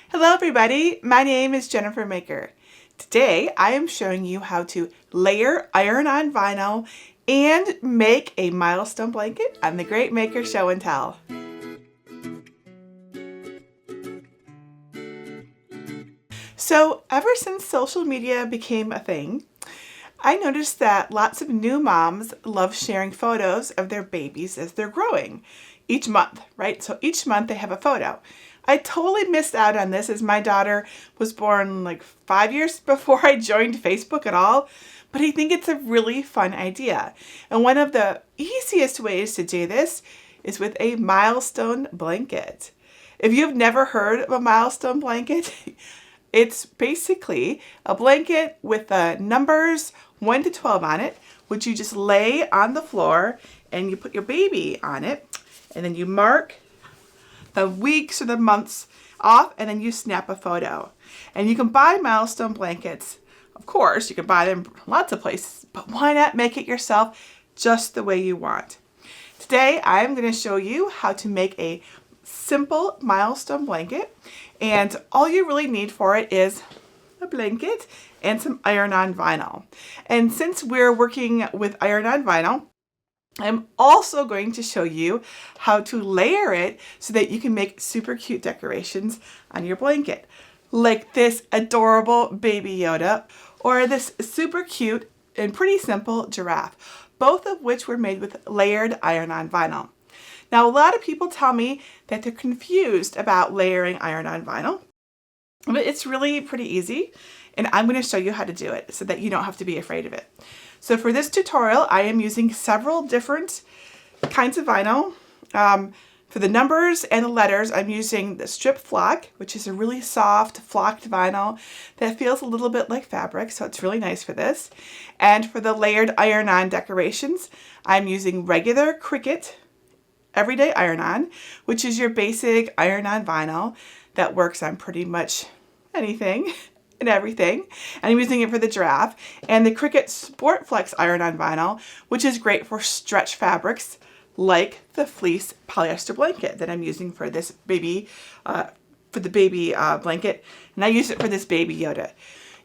Hello everybody, my name is Jennifer Maker. Today I am showing you how to layer iron-on vinyl and make a milestone blanket on the Great Maker Show and Tell. So ever since social media became a thing, I noticed that lots of new moms love sharing photos of their babies as they're growing each month, right? So each month they have a photo. I totally missed out on this as my daughter was born like 5 years before I joined Facebook at all, but I think it's a really fun idea. And one of the easiest ways to do this is with a milestone blanket. If you've never heard of a milestone blanket, it's basically a blanket with the numbers 1 to 12 on it, which you just lay on the floor and you put your baby on it, and then you mark the weeks or the months off, and then you snap a photo. And you can buy milestone blankets. Of course, you can buy them lots of places, but why not make it yourself just the way you want? Today, I'm going to show you how to make a simple milestone blanket, and all you really need for it is a blanket and some iron-on vinyl. And since we're working with iron-on vinyl, I'm also going to show you how to layer it so that you can make super cute decorations on your blanket, like this adorable Baby Yoda or this super cute and pretty simple giraffe, both of which were made with layered iron-on vinyl. Now, a lot of people tell me that they're confused about layering iron-on vinyl, but it's really pretty easy, and I'm going to show you how to do it so that you don't have to be afraid of it. So for this tutorial, I am using several different kinds of vinyl. For the numbers and the letters, I'm using the strip flock, which is a really soft flocked vinyl that feels a little bit like fabric, so it's really nice for this. And for the layered iron-on decorations, I'm using regular Cricut Everyday Iron-On, which is your basic iron-on vinyl that works on pretty much anything and everything. And I'm using it for the giraffe, and the Cricut SportFlex iron-on vinyl, which is great for stretch fabrics like the fleece polyester blanket that I'm using for this baby, blanket, and I use it for this Baby Yoda.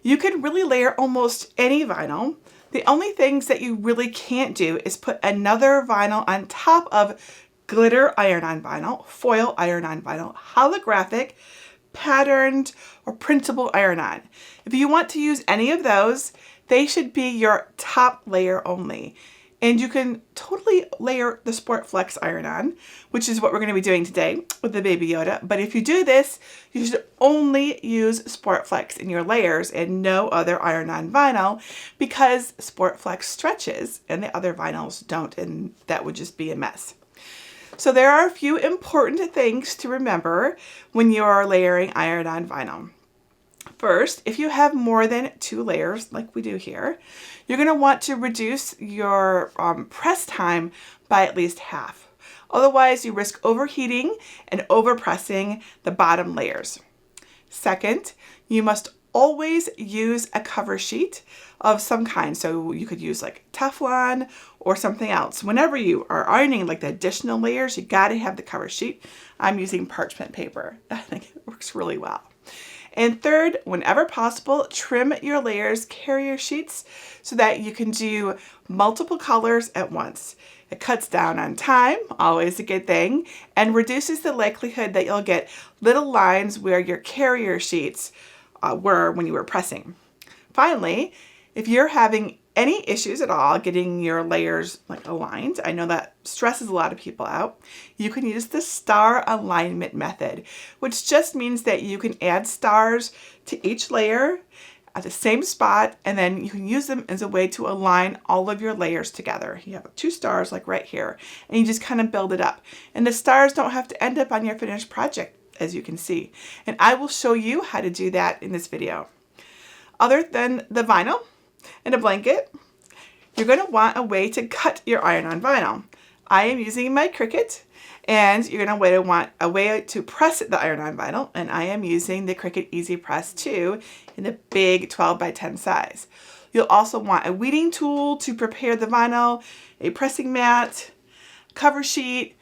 You can really layer almost any vinyl. The only things that you really can't do is put another vinyl on top of glitter iron-on vinyl, foil iron-on vinyl, holographic, patterned, or printable iron-on. If you want to use any of those, they should be your top layer only. And you can totally layer the SportFlex iron-on, which is what we're going to be doing today with the Baby Yoda. But if you do this, you should only use SportFlex in your layers and no other iron-on vinyl, because SportFlex stretches and the other vinyls don't, and that would just be a mess. So there are a few important things to remember when you are layering iron-on vinyl. First, if you have more than 2 layers, like we do here, you're going to want to reduce your press time by at least half. Otherwise, you risk overheating and overpressing the bottom layers. Second, you must always use a cover sheet of some kind. So you could use like Teflon or something else. Whenever you are ironing like the additional layers, you got to have the cover sheet. I'm using parchment paper. I think it works really well. And third, whenever possible, trim your layers carrier sheets so that you can do multiple colors at once. It cuts down on time, always a good thing, and reduces the likelihood that you'll get little lines where your carrier sheets were when you were pressing. Finally, if you're having any issues at all getting your layers like aligned, I know that stresses a lot of people out, you can use the star alignment method, which just means that you can add stars to each layer at the same spot, and then you can use them as a way to align all of your layers together. You have 2 stars like right here, and you just kind of build it up. And the stars don't have to end up on your finished project, as you can see. And I will show you how to do that in this video. Other than the vinyl and a blanket, you're going to want a way to cut your iron-on vinyl. I am using my Cricut, and you're going to want a way to press the iron-on vinyl, and I am using the Cricut Easy Press 2 in the big 12 by 10 size. You'll also want a weeding tool to prepare the vinyl, a pressing mat, cover sheet,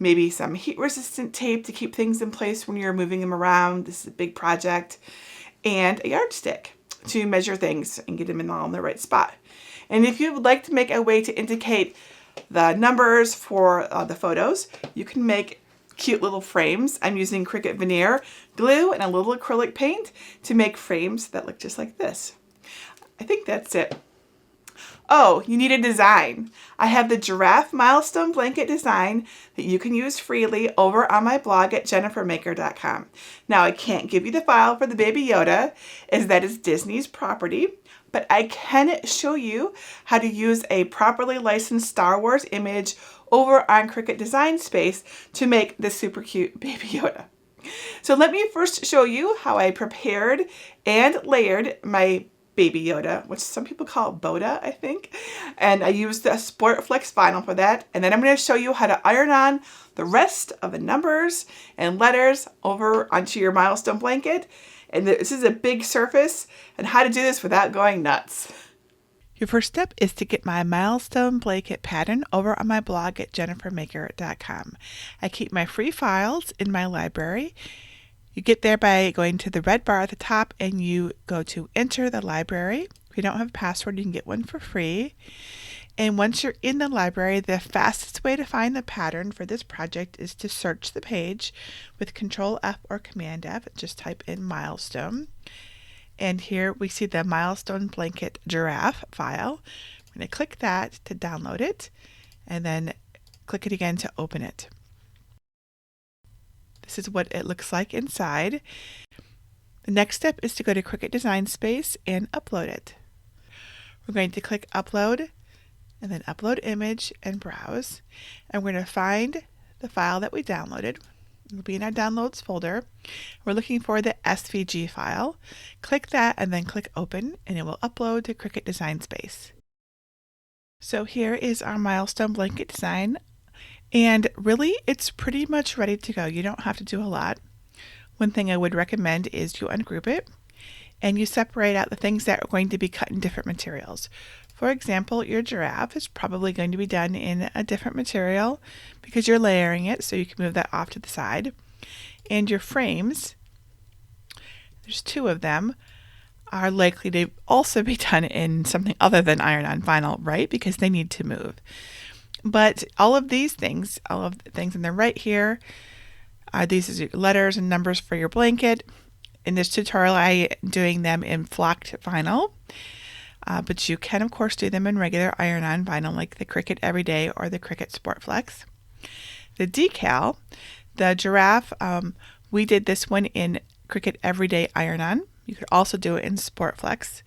maybe some heat resistant tape to keep things in place when you're moving them around. This is a big project. And a yardstick to measure things and get them in all in the right spot. And if you would like to make a way to indicate the numbers for the photos, you can make cute little frames. I'm using Cricut Veneer glue and a little acrylic paint to make frames that look just like this. I think that's it. Oh, you need a design. I have the Giraffe Milestone blanket design that you can use freely over on my blog at jennifermaker.com. Now, I can't give you the file for the Baby Yoda, as that is Disney's property, but I can show you how to use a properly licensed Star Wars image over on Cricut Design Space to make this super cute Baby Yoda. So let me first show you how I prepared and layered my Baby Yoda, which some people call Boda, I think. And I used the SportFlex vinyl for that. And then I'm going to show you how to iron on the rest of the numbers and letters over onto your milestone blanket. And this is a big surface, and how to do this without going nuts. Your first step is to get my milestone blanket pattern over on my blog at jennifermaker.com. I keep my free files in my library. You get there by going to the red bar at the top and you go to enter the library. If you don't have a password, you can get one for free. And once you're in the library, the fastest way to find the pattern for this project is to search the page with Control F or Command F. Just type in milestone. And here we see the milestone blanket giraffe file. I'm going to click that to download it and then click it again to open it. This is what it looks like inside. The next step is to go to Cricut Design Space and upload it. We're going to click Upload and then Upload Image and Browse. And we're going to find the file that we downloaded. It'll be in our Downloads folder. We're looking for the SVG file. Click that and then click Open, and it will upload to Cricut Design Space. So here is our milestone blanket design. And really, it's pretty much ready to go. You don't have to do a lot. One thing I would recommend is you ungroup it and you separate out the things that are going to be cut in different materials. For example, your giraffe is probably going to be done in a different material because you're layering it, so you can move that off to the side. And your frames, there's 2 of them, are likely to also be done in something other than iron-on vinyl, right? Because they need to move. But all of these things, all of the things in the right here, these are your letters and numbers for your blanket. In this tutorial, I am doing them in flocked vinyl, but you can, of course, do them in regular iron-on vinyl like the Cricut Everyday or the Cricut SportFlex. The decal, the giraffe, we did this one in Cricut Everyday iron-on. You could also do it in SportFlex.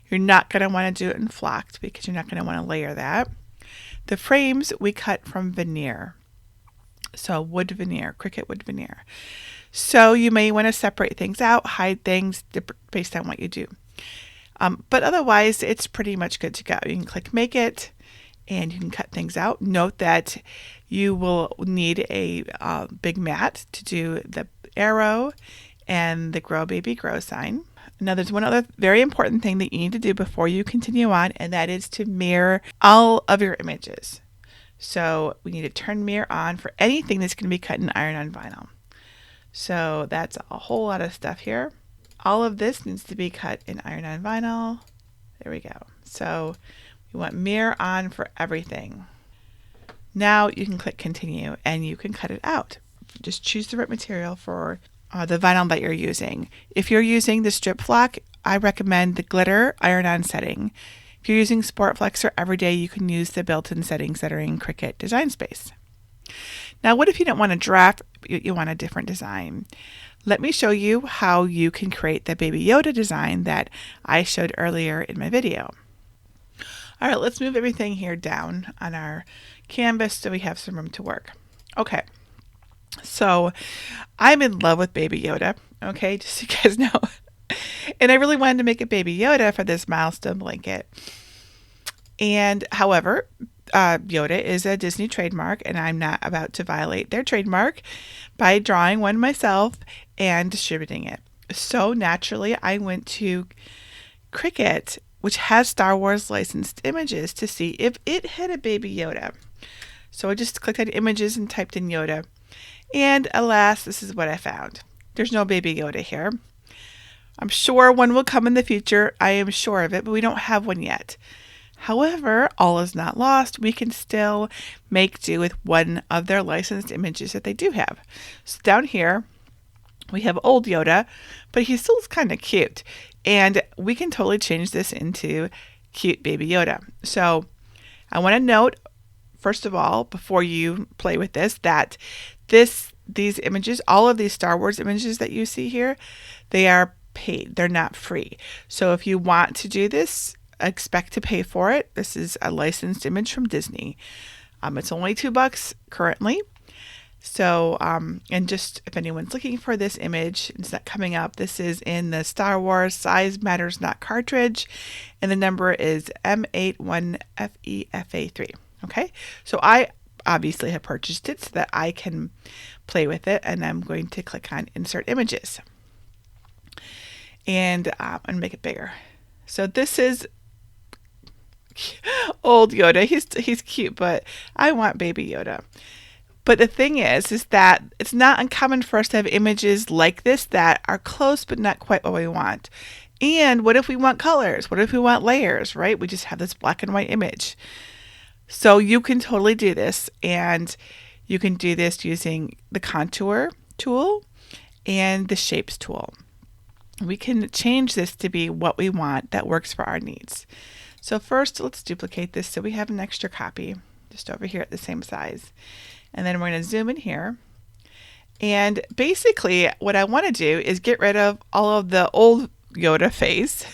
You're not going to want to do it in flocked because you're not going to want to layer that. The frames we cut from veneer. So wood veneer, Cricut wood veneer. So you may want to separate things out, hide things based on what you do. But otherwise, it's pretty much good to go. You can click Make It, and you can cut things out. Note that you will need a big mat to do the arrow and the Grow Baby Grow sign. Now, there's one other very important thing that you need to do before you continue on, and that is to mirror all of your images. So we need to turn mirror on for anything that's going to be cut in iron-on vinyl. So that's a whole lot of stuff here. All of this needs to be cut in iron-on vinyl. There we go. So we want mirror on for everything. Now you can click continue and you can cut it out. Just choose the right material for the vinyl that you're using. If you're using the strip flock, I recommend the glitter iron-on setting. If you're using SportFlex or Everyday, you can use the built-in settings that are in Cricut Design Space. Now, what if you don't want a giraffe, you want a different design? Let me show you how you can create the Baby Yoda design that I showed earlier in my video. All right, let's move everything here down on our canvas so we have some room to work. Okay, so I'm in love with Baby Yoda, okay, just so you guys know. And I really wanted to make a Baby Yoda for this milestone blanket. And however, Yoda is a Disney trademark, and I'm not about to violate their trademark by drawing one myself and distributing it. So naturally, I went to Cricut, which has Star Wars licensed images, to see if it had a Baby Yoda. So I just clicked on images and typed in Yoda. And alas, this is what I found. There's no Baby Yoda here. I'm sure one will come in the future. I am sure of it, but we don't have one yet. However, all is not lost. We can still make do with one of their licensed images that they do have. So down here, we have old Yoda, but he still is kind of cute. And we can totally change this into cute Baby Yoda. So I want to note, first of all, before you play with this, that these images, all of these Star Wars images that you see here, they are paid. They're not free. So if you want to do this, expect to pay for it. This is a licensed image from Disney. It's only $2 currently. So, and just if anyone's looking for this image, it's not coming up. This is in the Star Wars Size Matters Not cartridge, and the number is M81FEFA3. Okay, so I obviously have purchased it so that I can play with it, and I'm going to click on Insert Images, and make it bigger. So this is old Yoda. He's cute, but I want Baby Yoda. But the thing is that it's not uncommon for us to have images like this that are close but not quite what we want. And what if we want colors? What if we want layers, right? We just have this black and white image. So you can totally do this, and you can do this using the contour tool and the shapes tool. We can change this to be what we want that works for our needs. So first, let's duplicate this so we have an extra copy just over here at the same size. And then we're going to zoom in here. And basically what I want to do is get rid of all of the old Yoda face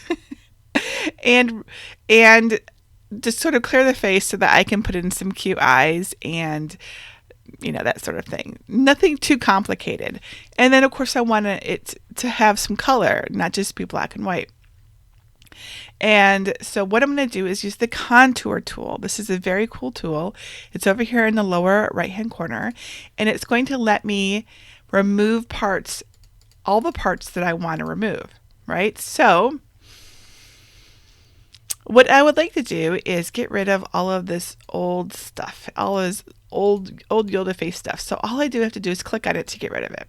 and just sort of clear the face so that I can put in some cute eyes and, you know, that sort of thing. Nothing too complicated. And then of course I want it to have some color, not just be black and white. And so what I'm going to do is use the contour tool. This is a very cool tool. It's over here in the lower right hand corner, and it's going to let me remove parts, all the parts that I want to remove, right? So what I would like to do is get rid of all of this old stuff, all this old Yoda face stuff. So all I do have to do is click on it to get rid of it.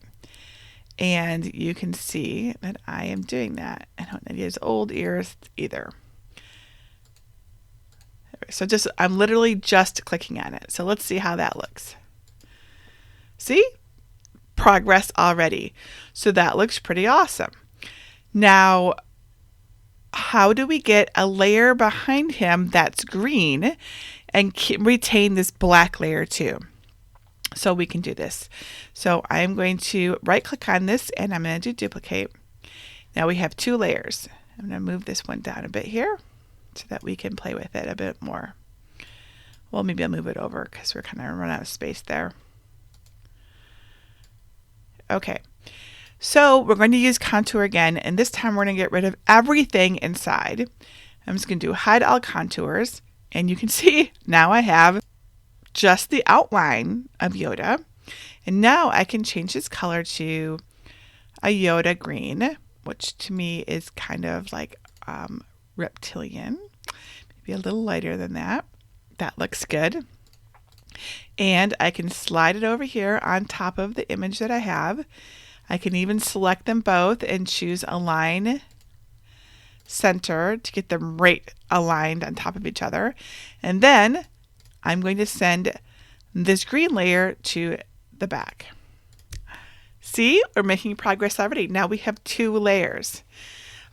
And you can see that I am doing that. I don't need his old ears either. So I'm literally just clicking on it. So let's see how that looks. See? Progress already. So that looks pretty awesome. Now, how do we get a layer behind him that's green and retain this black layer too? So we can do this. So I'm going to right click on this and I'm going to do duplicate. Now we have two layers. I'm going to move this one down a bit here so that we can play with it a bit more. Well, maybe I'll move it over because we're kind of running out of space there. Okay. So we're going to use contour again, and this time we're going to get rid of everything inside. I'm just going to do hide all contours, and you can see now I have just the outline of Yoda. And now I can change his color to a Yoda green, which to me is kind of like reptilian, maybe a little lighter than that. That looks good. And I can slide it over here on top of the image that I have. I can even select them both and choose align center to get them right aligned on top of each other. And then I'm going to send this green layer to the back. See, we're making progress already. Now we have two layers.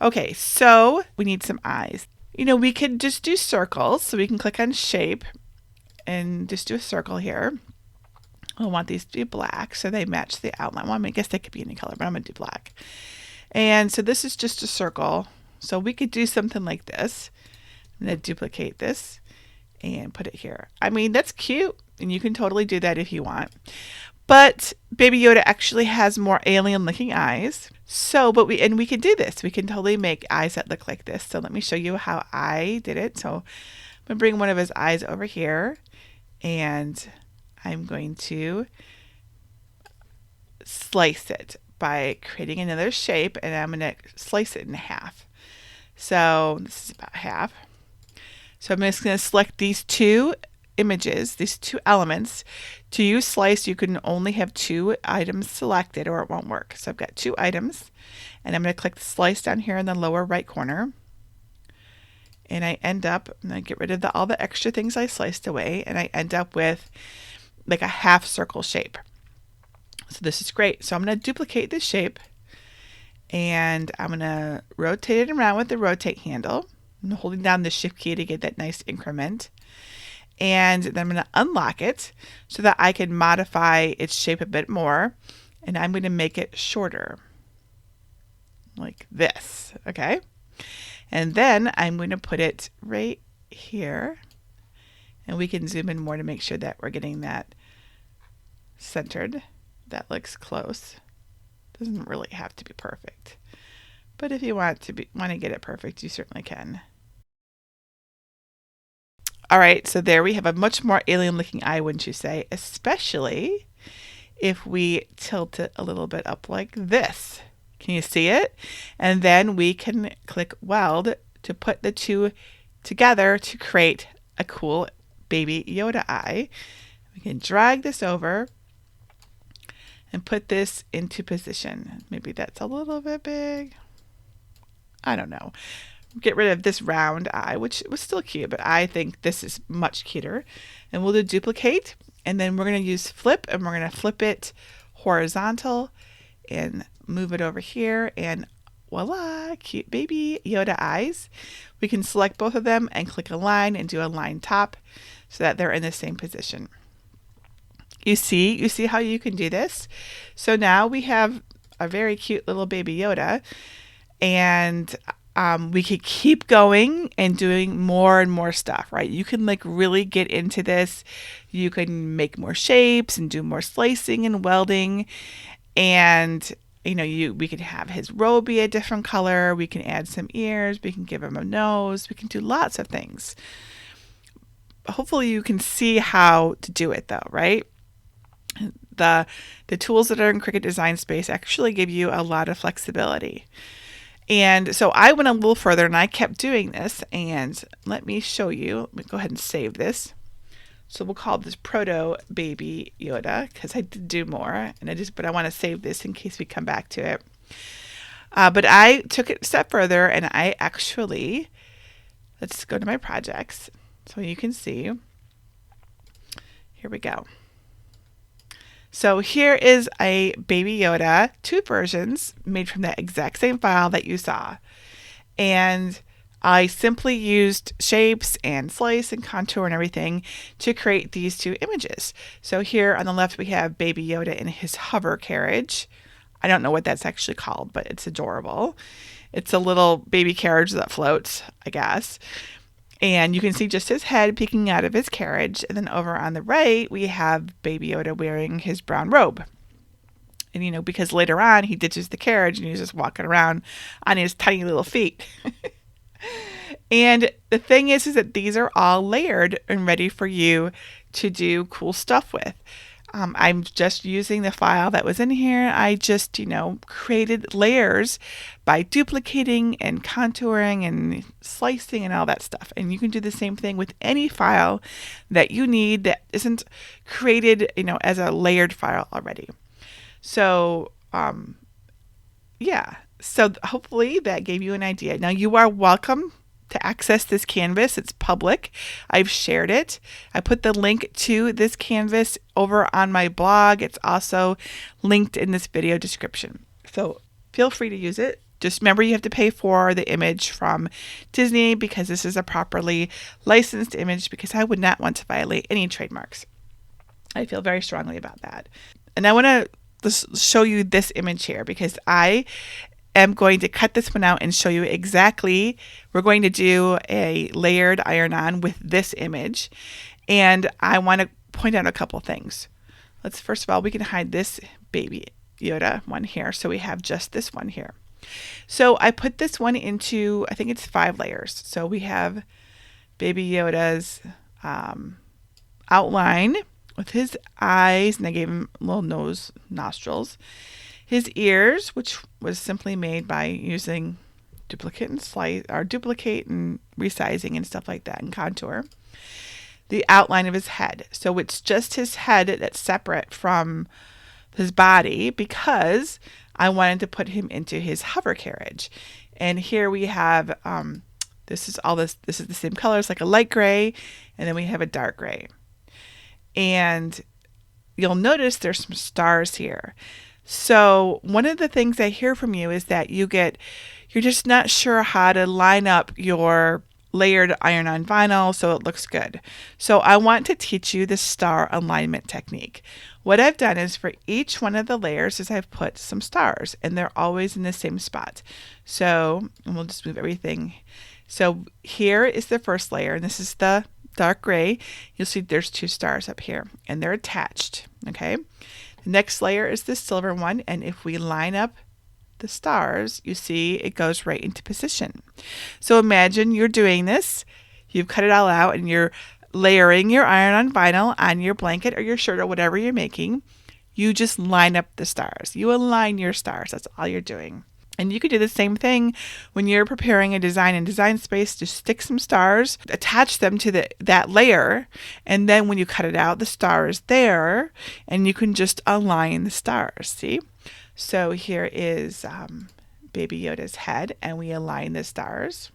Okay, so we need some eyes. You know, we could just do circles. So we can click on shape and just do a circle here. I want these to be black so they match the outline. Well, I guess they could be any color, but I'm going to do black. And so this is just a circle. So we could do something like this. I'm going to duplicate this and put it here. I mean, that's cute, and you can totally do that if you want. But Baby Yoda actually has more alien-looking eyes. So, we can do this. We can totally make eyes that look like this. So let me show you how I did it. So I'm going to bring one of his eyes over here, and I'm going to slice it by creating another shape, and I'm going to slice it in half. So this is about half. So I'm just going to select these two images, these two elements. To use slice, you can only have two items selected or it won't work. So I've got two items, and I'm going to click the slice down here in the lower right corner. And I end up, I'm going to get rid of all the extra things I sliced away, and I end up with like a half circle shape. So this is great. So I'm going to duplicate this shape, and I'm going to rotate it around with the rotate handle. I'm holding down the shift key to get that nice increment. And then I'm going to unlock it so that I can modify its shape a bit more. And I'm going to make it shorter, like this, okay? And then I'm going to put it right here. And we can zoom in more to make sure that we're getting that centered. That looks close. Doesn't really have to be perfect. But if you want to get it perfect, you certainly can. All right, so there we have a much more alien looking eye, wouldn't you say? Especially if we tilt it a little bit up like this. Can you see it? And then we can click weld to put the two together to create a cool Baby Yoda eye. We can drag this over and put this into position. Maybe that's a little bit big. I don't know. Get rid of this round eye, which was still cute, but I think this is much cuter. And we'll do duplicate, and then we're going to use flip, and we're going to flip it horizontal and move it over here, and voila, cute Baby Yoda eyes. We can select both of them and click align and do align top so that they're in the same position. You see how you can do this? So now we have a very cute little Baby Yoda, and we could keep going and doing more and more stuff, right? You can like really get into this. You can make more shapes and do more slicing and welding. And, you know, we could have his robe be a different color. We can add some ears. We can give him a nose. We can do lots of things. Hopefully you can see how to do it though, right? The tools that are in Cricut Design Space actually give you a lot of flexibility. And so I went a little further and I kept doing this, and let me show you. Let me go ahead and save this. So we'll call this Proto Baby Yoda because I did do more, and but I want to save this in case we come back to it. But I took it a step further, and I actually, let's go to my projects so you can see. Here we go. So here is a Baby Yoda, two versions made from that exact same file that you saw. And I simply used shapes and slice and contour and everything to create these two images. So here on the left we have Baby Yoda in his hover carriage. I don't know what that's actually called, but it's adorable. It's a little baby carriage that floats, I guess. And you can see just his head peeking out of his carriage. And then over on the right, we have Baby Yoda wearing his brown robe. And, you know, because later on he ditches the carriage and he's just walking around on his tiny little feet. And the thing is that these are all layered and ready for you to do cool stuff with. I'm just using the file that was in here. I just, you know, created layers by duplicating and contouring and slicing and all that stuff. And you can do the same thing with any file that you need that isn't created, you know, as a layered file already. So, yeah. So hopefully that gave you an idea. Now you are welcome to access this canvas. It's public. I've shared it. I put the link to this canvas over on my blog. It's also linked in this video description. So feel free to use it. Just remember you have to pay for the image from Disney because this is a properly licensed image, because I would not want to violate any trademarks. I feel very strongly about that. And I want to show you this image here because I am going to cut this one out and show you exactly. We're going to do a layered iron-on with this image, and I want to point out a couple things. Let's first of all, we can hide this Baby Yoda one here, so we have just this one here. So I put this one into, I think it's 5 layers. So we have Baby Yoda's outline with his eyes, and I gave him little nose, nostrils. His ears, which was simply made by using duplicate and resizing and stuff like that, and contour. the outline of his head. So it's just his head that's separate from his body because I wanted to put him into his hover carriage. And here we have, this is the same color. It's like a light gray, and then we have a dark gray. And you'll notice there's some stars here. So one of the things I hear from you is that you're just not sure how to line up your layered iron-on vinyl so it looks good. So I want to teach you the star alignment technique. What I've done is for each one of the layers is I've put some stars, and they're always in the same spot. So, and we'll just move everything. So here is the first layer, and this is the dark gray. You'll see there's 2 stars up here, and they're attached. Okay. The next layer is the silver one, and if we line up the stars, you see it goes right into position. So imagine you're doing this, you've cut it all out, and you're layering your iron-on vinyl on your blanket or your shirt or whatever you're making. You just line up the stars. You align your stars. That's all you're doing. And you could do the same thing when you're preparing a design in Design Space. Just stick some stars, attach them to that layer, and then when you cut it out, the star is there, and you can just align the stars. See? So here is Baby Yoda's head, and we align the stars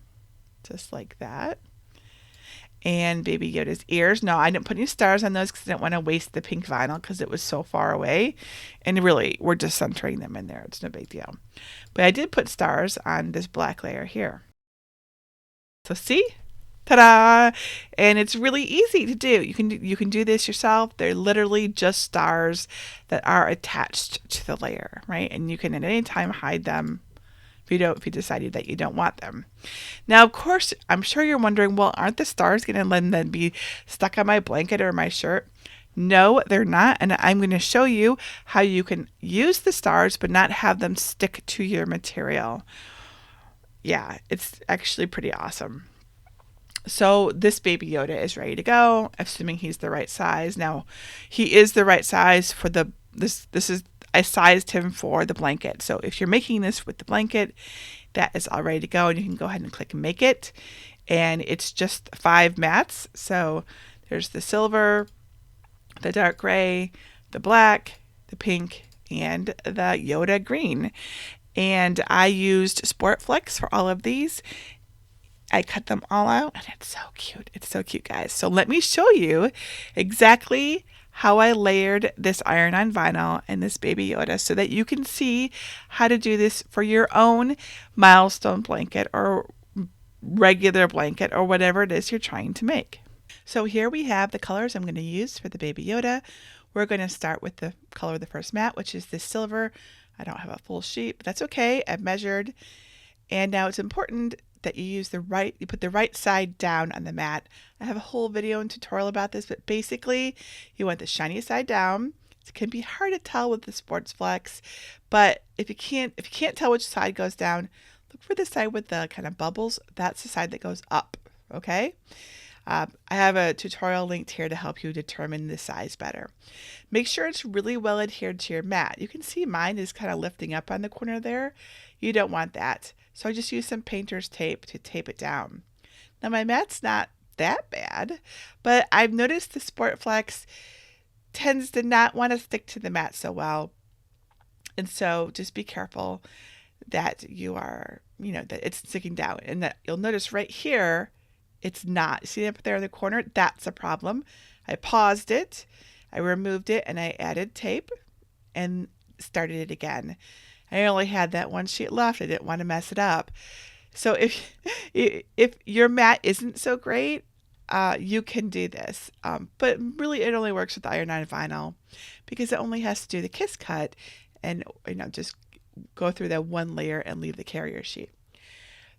just like that. And Baby Yoda's ears. No, I didn't put any stars on those because I didn't want to waste the pink vinyl because it was so far away. And really, we're just centering them in there. It's no big deal. But I did put stars on this black layer here. So see? Ta-da! And it's really easy to do. You can do this yourself. They're literally just stars that are attached to the layer, right? And you can at any time hide them if you decided that you don't want them. Now, of course, I'm sure you're wondering, well, aren't the stars going to then be stuck on my blanket or my shirt? No, they're not. And I'm going to show you how you can use the stars but not have them stick to your material. Yeah, it's actually pretty awesome. So this Baby Yoda is ready to go, assuming he's the right size. Now, he is the right size for I sized him for the blanket. So if you're making this with the blanket, that is all ready to go, and you can go ahead and click Make It. And it's just 5 mats. So there's the silver, the dark gray, the black, the pink, and the Yoda green. And I used SportFlex for all of these. I cut them all out, and it's so cute. It's so cute, guys. So let me show you exactly how I layered this iron-on vinyl and this Baby Yoda so that you can see how to do this for your own milestone blanket or regular blanket or whatever it is you're trying to make. So here we have the colors I'm going to use for the Baby Yoda. We're going to start with the color of the first mat, which is this silver. I don't have a full sheet, but that's okay. I've measured. And now it's important that you put the right side down on the mat. I have a whole video and tutorial about this, but basically you want the shiny side down. It can be hard to tell with the SportFlex, but if you can't tell which side goes down, look for the side with the kind of bubbles. That's the side that goes up, okay? I have a tutorial linked here to help you determine the size better. Make sure it's really well adhered to your mat. You can see mine is kind of lifting up on the corner there. You don't want that. So I just use some painter's tape to tape it down. Now my mat's not that bad, but I've noticed the SportFlex tends to not want to stick to the mat so well. And so just be careful that that it's sticking down, and that you'll notice right here, it's not. See up there in the corner? That's a problem. I paused it, I removed it, and I added tape and started it again. I only had that one sheet left. I didn't want to mess it up. So if your mat isn't so great, you can do this. But really it only works with iron-on vinyl because it only has to do the kiss cut and just go through that one layer and leave the carrier sheet.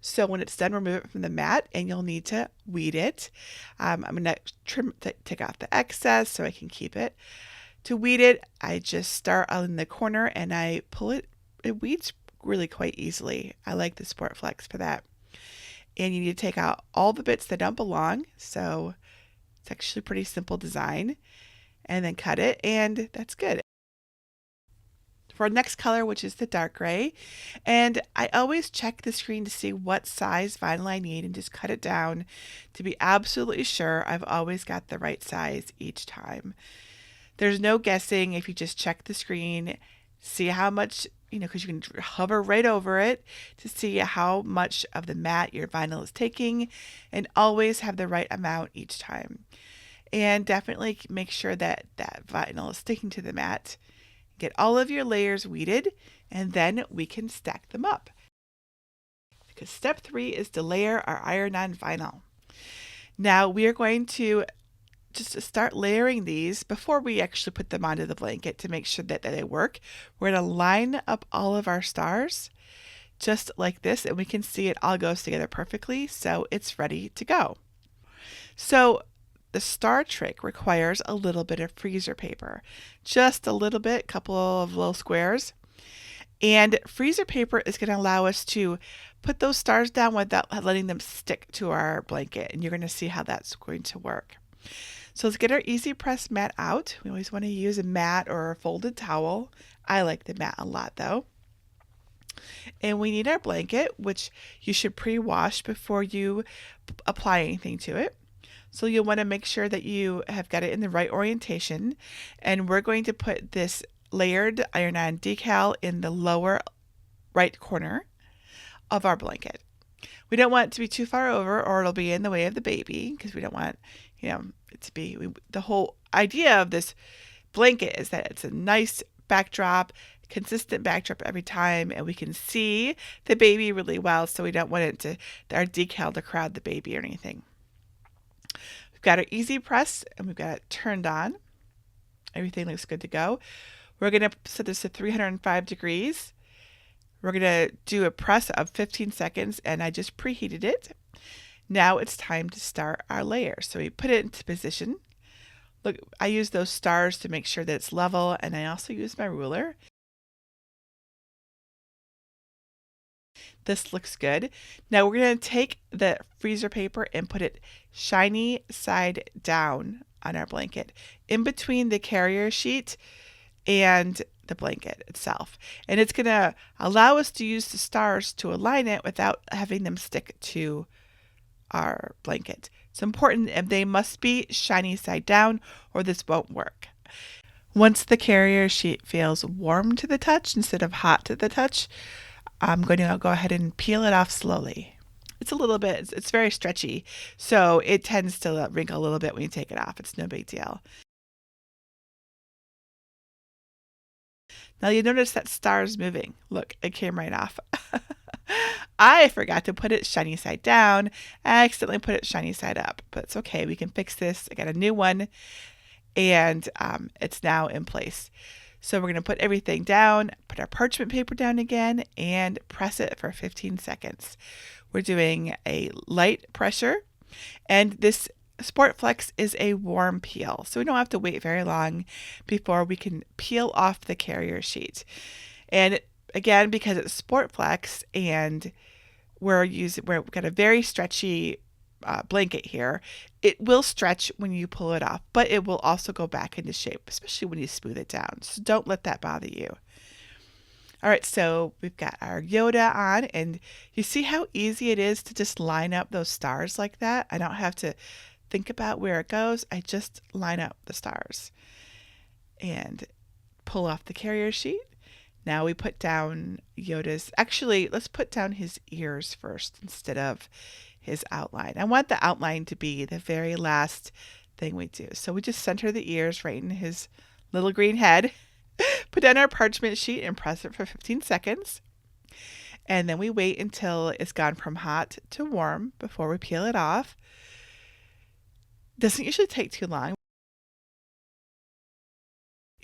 So when it's done, remove it from the mat, and you'll need to weed it. I'm going to take off the excess so I can keep it. To weed it, I just start in the corner and I pull it. It weeds really quite easily. I like the SportFlex for that. And you need to take out all the bits that don't belong. So it's actually a pretty simple design. And then cut it, and that's good. for our next color, which is the dark gray. And I always check the screen to see what size vinyl I need and just cut it down to be absolutely sure I've always got the right size each time. There's no guessing if you just check the screen, see how much, because you can hover right over it to see how much of the mat your vinyl is taking, and always have the right amount each time. And definitely make sure that that vinyl is sticking to the mat. Get all of your layers weeded, and then we can stack them up. Because step 3 is to layer our iron-on vinyl. Now we are going to just start layering these before we actually put them onto the blanket to make sure that they work. We're going to line up all of our stars just like this, and we can see it all goes together perfectly, so it's ready to go. So the star trick requires a little bit of freezer paper, just a little bit, couple of little squares. And freezer paper is going to allow us to put those stars down without letting them stick to our blanket. And you're going to see how that's going to work. So let's get our easy press mat out. We always want to use a mat or a folded towel. I like the mat a lot though. And we need our blanket, which you should pre-wash before you apply anything to it. So you'll want to make sure that you have got it in the right orientation. And we're going to put this layered iron-on decal in the lower right corner of our blanket. We don't want it to be too far over or it'll be in the way of the baby, because we don't want, it to be, the whole idea of this blanket is that it's a nice backdrop, consistent backdrop every time, and we can see the baby really well, so we don't want our decal to crowd the baby or anything. We've got our easy press and we've got it turned on. Everything looks good to go. We're going to set this to 305 degrees. We're going to do a press of 15 seconds, and I just preheated it. Now it's time to start our layer. So we put it into position. Look, I use those stars to make sure that it's level, and I also use my ruler. This looks good. Now we're going to take the freezer paper and put it shiny side down on our blanket, in between the carrier sheet and the blanket itself. And it's going to allow us to use the stars to align it without having them stick to our blanket. It's important, and they must be shiny side down or this won't work. Once the carrier sheet feels warm to the touch instead of hot to the touch, I'm going to go ahead and peel it off slowly. It's a little bit, it's very stretchy, so it tends to wrinkle a little bit when you take it off. It's no big deal. Now you notice that star is moving. Look, it came right off. I forgot to put it shiny side down. I accidentally put it shiny side up, but it's okay. We can fix this. I got a new one, and it's now in place. So we're going to put everything down, put our parchment paper down again, and press it for 15 seconds. We're doing a light pressure, and this SportFlex is a warm peel, so we don't have to wait very long before we can peel off the carrier sheet. And again, because it's SportFlex and we've got a very stretchy blanket here, it will stretch when you pull it off, but it will also go back into shape, especially when you smooth it down. So don't let that bother you. All right, so we've got our Yoda on, and you see how easy it is to just line up those stars like that? I don't have to think about where it goes. I just line up the stars and pull off the carrier sheet. Now we put down Yoda's, actually, let's put down his ears first instead of his outline. I want the outline to be the very last thing we do. So we just center the ears right in his little green head, put down our parchment sheet and press it for 15 seconds. And then we wait until it's gone from hot to warm before we peel it off. Doesn't usually take too long.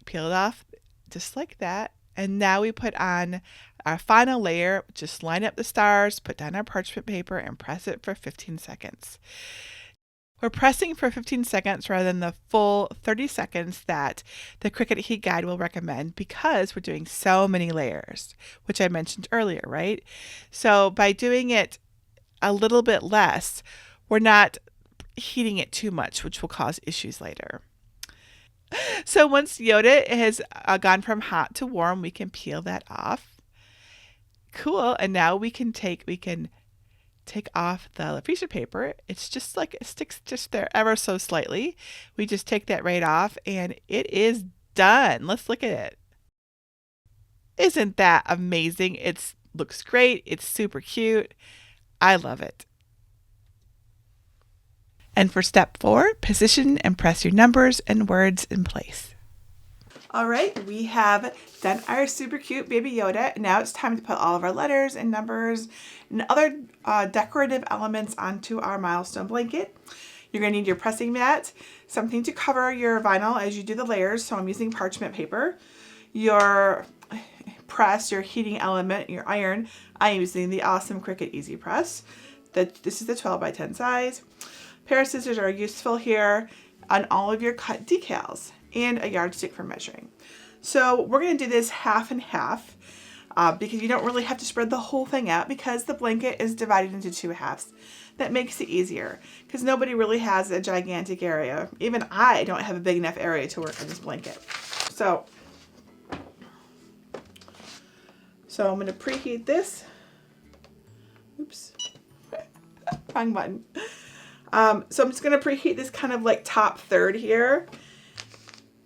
Peel it off just like that. And now we put on our final layer. Just line up the stars, put down our parchment paper, and press it for 15 seconds. We're pressing for 15 seconds rather than the full 30 seconds that the Cricut Heat Guide will recommend, because we're doing so many layers, which I mentioned earlier, right? So by doing it a little bit less, we're not heating it too much, which will cause issues later. So once Yoda has gone from hot to warm, we can peel that off. Cool. And now we can take off the freezer paper. It's just like it sticks just there ever so slightly. We just take that right off and it is done. Let's look at it. Isn't that amazing? It looks great. It's super cute. I love it. And for step 4, position and press your numbers and words in place. All right, we have done our super cute Baby Yoda. Now it's time to put all of our letters and numbers and other decorative elements onto our milestone blanket. You're going to need your pressing mat, something to cover your vinyl as you do the layers. So I'm using parchment paper. Your press, your heating element, your iron. I am using the awesome Cricut Easy Press. This is the 12 by 10 size. Pair of scissors are useful here on all of your cut decals, and a yardstick for measuring. So we're going to do this half and half because you don't really have to spread the whole thing out because the blanket is divided into 2 halves. That makes it easier because nobody really has a gigantic area. Even I don't have a big enough area to work on this blanket. So I'm going to preheat this. Oops, wrong button. So I'm just going to preheat this kind of like top third here.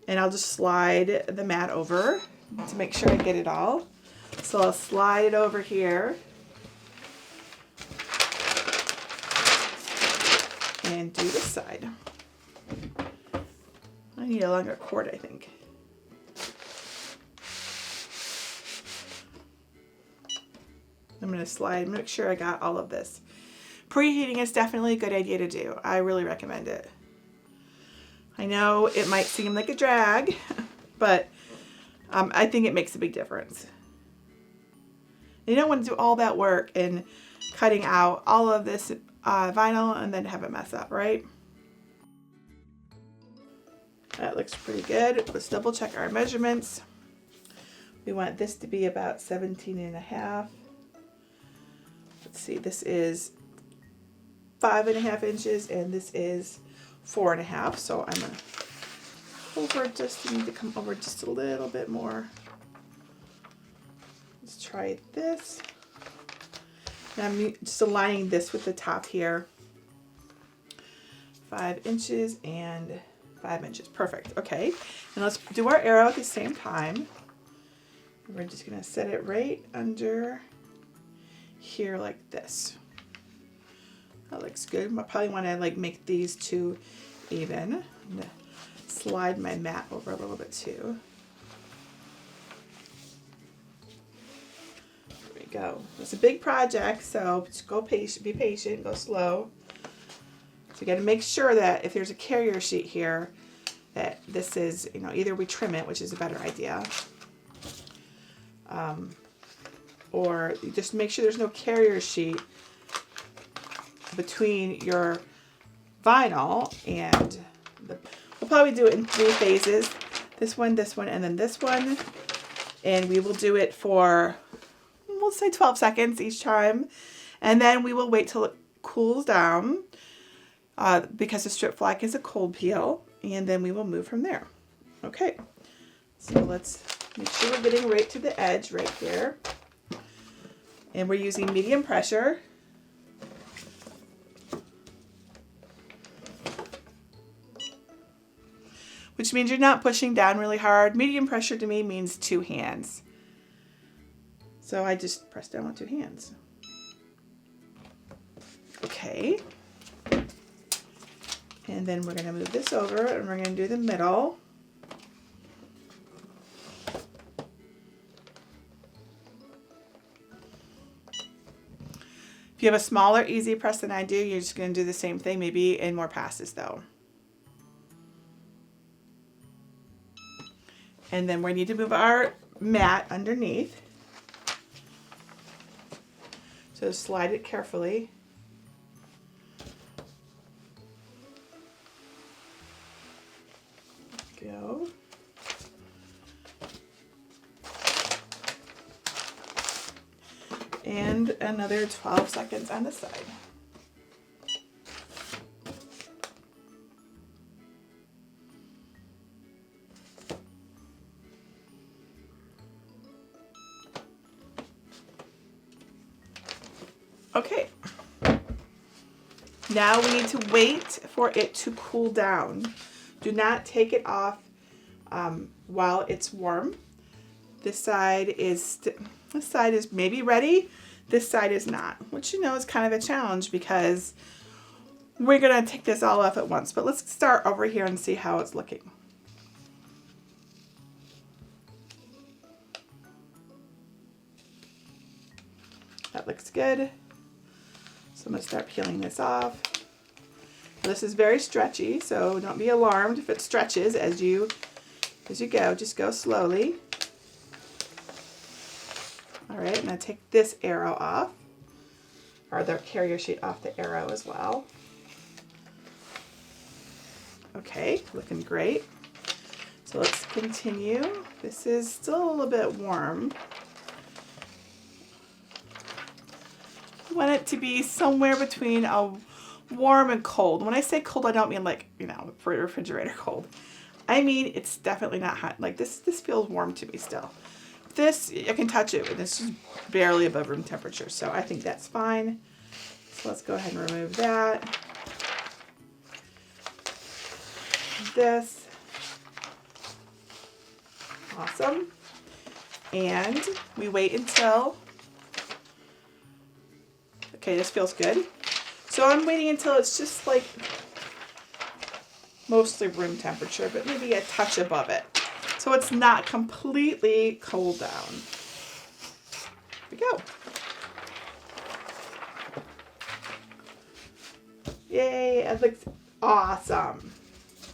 And I'll just slide the mat over to make sure I get it all. So I'll slide it over here. And do this side. I need a longer cord, I think. I'm going to slide, make sure I got all of this. Preheating is definitely a good idea to do. I really recommend it. I know it might seem like a drag, but I think it makes a big difference. You don't want to do all that work in cutting out all of this vinyl and then have it mess up, right? That looks pretty good. Let's double check our measurements. We want this to be about 17.5. Let's see, this is 5.5 inches and this is 4.5. So I'm gonna need to come over just a little bit more. Let's try this. And I'm just aligning this with the top here. 5 inches and 5 inches. Perfect. Okay. And let's do our arrow at the same time. We're just gonna set it right under here like this. That looks good. I probably want to like make these two even. I'm gonna slide my mat over a little bit too. There we go. It's a big project, so just go patient, be patient, go slow. So you got to make sure that if there's a carrier sheet here, that this is, either we trim it, which is a better idea, or you just make sure there's no carrier sheet between your vinyl and we'll probably do it in 3 phases. This one, and then this one. And we will do it for, we'll say 12 seconds each time. And then we will wait till it cools down because the strip flack is a cold peel. And then we will move from there. Okay, so let's make sure we're getting right to the edge right here. And we're using medium pressure. Which means you're not pushing down really hard. Medium pressure to me means 2 hands. So I just press down with 2 hands. Okay. And then we're going to move this over and we're going to do the middle. If you have a smaller easy press than I do, you're just going to do the same thing, maybe in more passes though. And then we need to move our mat underneath. So slide it carefully. Go. And another 12 seconds on the side. Okay. Now we need to wait for it to cool down. Do not take it off while it's warm. This side is maybe ready. This side is not, which you know is kind of a challenge because we're gonna take this all off at once. But let's start over here and see how it's looking. That looks good. So I'm gonna start peeling this off. This is very stretchy, so don't be alarmed if it stretches as you go. Just go slowly. All right, I'm gonna take this arrow off, or the carrier sheet off the arrow as well. Okay, looking great. So let's continue. This is still a little bit warm. I want it to be somewhere between a warm and cold. When I say cold, I don't mean like, you know, refrigerator cold. I mean, it's definitely not hot. Like this feels warm to me still. This, I can touch it, but this is barely above room temperature. So I think that's fine. So let's go ahead and remove that. This. Awesome. And we wait until, okay, this feels good. So I'm waiting until it's just like mostly room temperature, but maybe a touch above it. So it's not completely cooled down. Here we go. Yay, it looks awesome.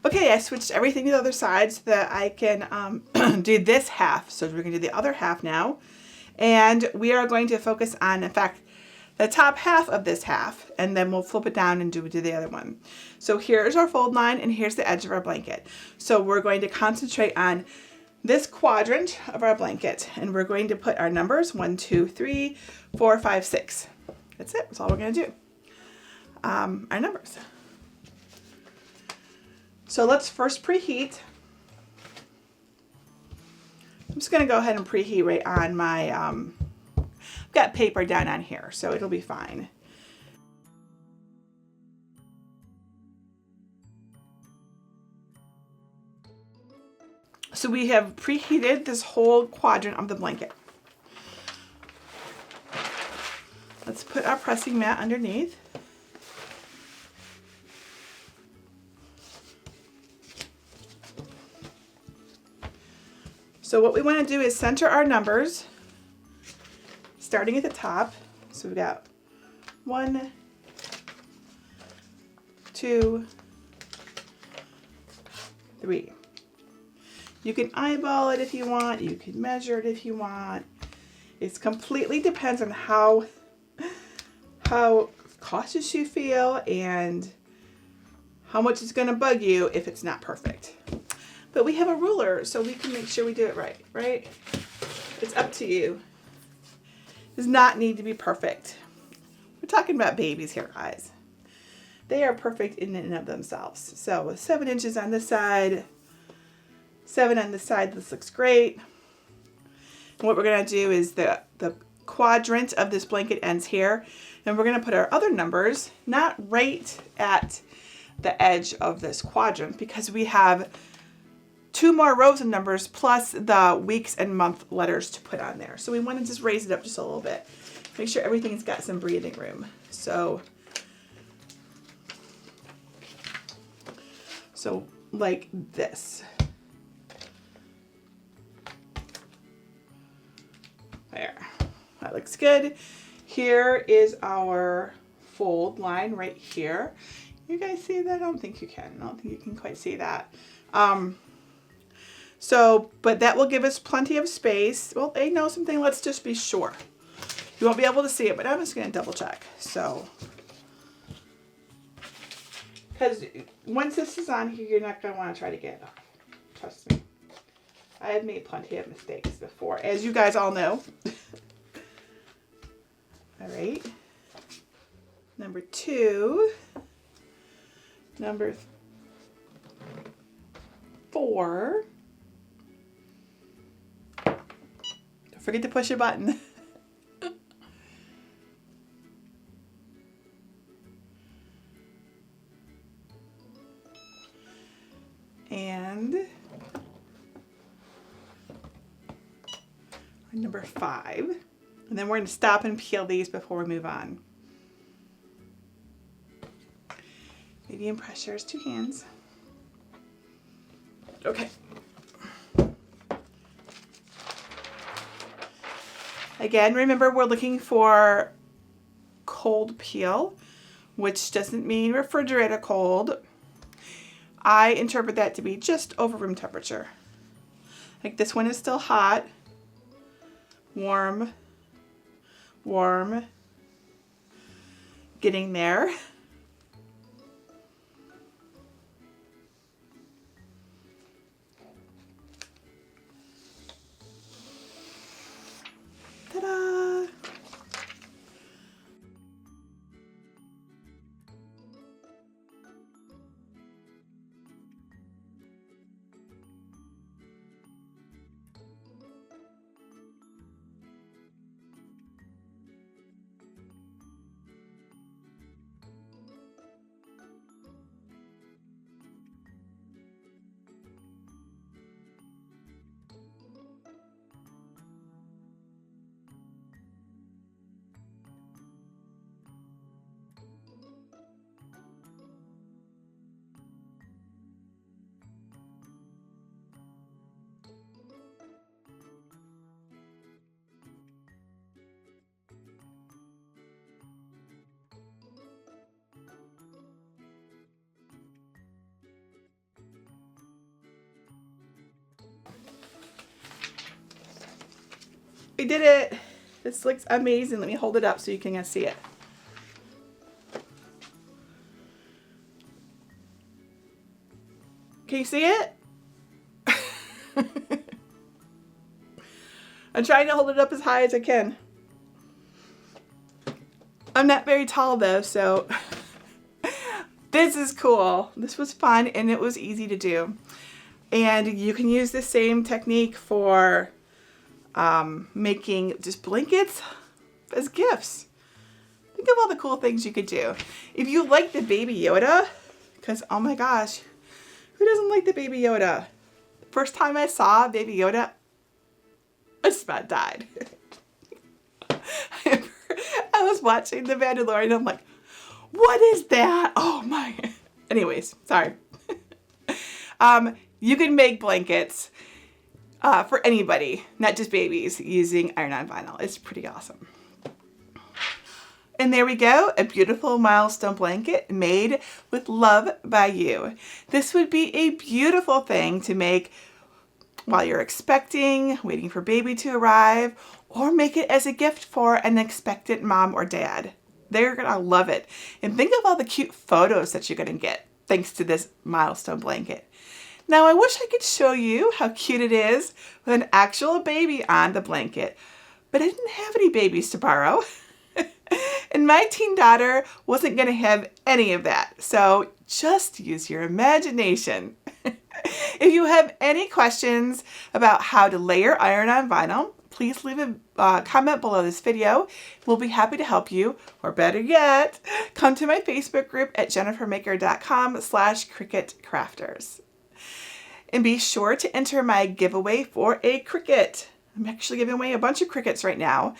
Okay, I switched everything to the other side so that I can do this half. So we're gonna do the other half now. And we are going to focus on, in fact, the top half of this half, and then we'll flip it down and do the other one. So here's our fold line, and here's the edge of our blanket. So we're going to concentrate on this quadrant of our blanket, and we're going to put our numbers 1, 2, 3, 4, 5, 6. That's it. That's all we're going to do. Our numbers. So let's first preheat. I'm just going to go ahead and preheat right on my got paper down on here, so it'll be fine. So we have preheated this whole quadrant of the blanket. Let's put our pressing mat underneath. So what we want to do is center our numbers starting at the top. So we've got 1, 2, 3. You can eyeball it if you want. You can measure it if you want. It completely depends on how cautious you feel and how much it's going to bug you if it's not perfect. But we have a ruler, so we can make sure we do it right, right? It's up to you. Does not need to be perfect. We're talking about babies here, guys. They are perfect in and of themselves. So 7 inches on this side, 7 on this side. This looks great. And what we're going to do is the quadrant of this blanket ends here, and we're going to put our other numbers not right at the edge of this quadrant because we have 2 more rows of numbers plus the weeks and month letters to put on there. So we want to just raise it up just a little bit. Make sure everything's got some breathing room. So like this. There. That looks good. Here is our fold line right here. You guys see that? I don't think you can. I don't think you can quite see that. But that will give us plenty of space. Well, I know something, let's just be sure. You won't be able to see it, but I'm just going to double check. So, because once this is on here, you're not going to want to try to get it off. Trust me. I have made plenty of mistakes before, as you guys all know. All right. Number 2. Number 4. Don't forget to push a button. And number 5. And then we're going to stop and peel these before we move on. Medium pressures, 2 hands. Okay. Again, remember we're looking for cold peel, which doesn't mean refrigerator cold. I interpret that to be just over room temperature. Like this one is still hot, warm, warm, getting there. Ta-da! We did it. This looks amazing. Let me hold it up so you can see it. Can you see it? I'm trying to hold it up as high as I can. I'm not very tall though, so this is cool. This was fun and it was easy to do. And you can use the same technique for making just blankets as gifts. Think of all the cool things you could do. If you like the Baby Yoda, because oh my gosh, who doesn't like the Baby Yoda? First time I saw Baby Yoda, I just about died. I was watching The Mandalorian and I'm like, what is that? Oh my. Anyways, sorry. You can make blankets for anybody, not just babies, using iron-on vinyl. It's pretty awesome. And there we go, a beautiful milestone blanket made with love by you. This would be a beautiful thing to make while you're expecting, waiting for baby to arrive, or make it as a gift for an expectant mom or dad. They're gonna love it. And think of all the cute photos that you're gonna get thanks to this milestone blanket. Now I wish I could show you how cute it is with an actual baby on the blanket, but I didn't have any babies to borrow. And my teen daughter wasn't gonna have any of that. So just use your imagination. If you have any questions about how to layer iron-on vinyl, please leave a comment below this video. We'll be happy to help you, or better yet, come to my Facebook group at jennifermaker.com/CricutCrafters. And be sure to enter my giveaway for a Cricut. I'm actually giving away a bunch of Cricuts right now.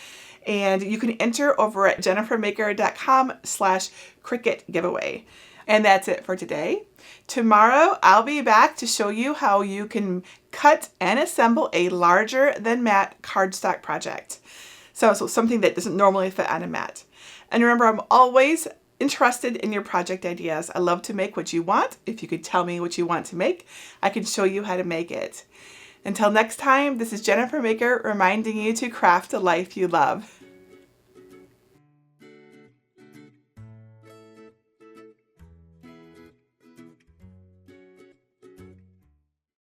And you can enter over at jennifermaker.com/CricutGiveaway. And that's it for today. Tomorrow, I'll be back to show you how you can cut and assemble a larger than mat cardstock project. So something that doesn't normally fit on a mat. And remember, I'm always interested in your project ideas. I love to make what you want. If you could tell me what you want to make, I can show you how to make it. Until next time, this is Jennifer Maker reminding you to craft the life you love.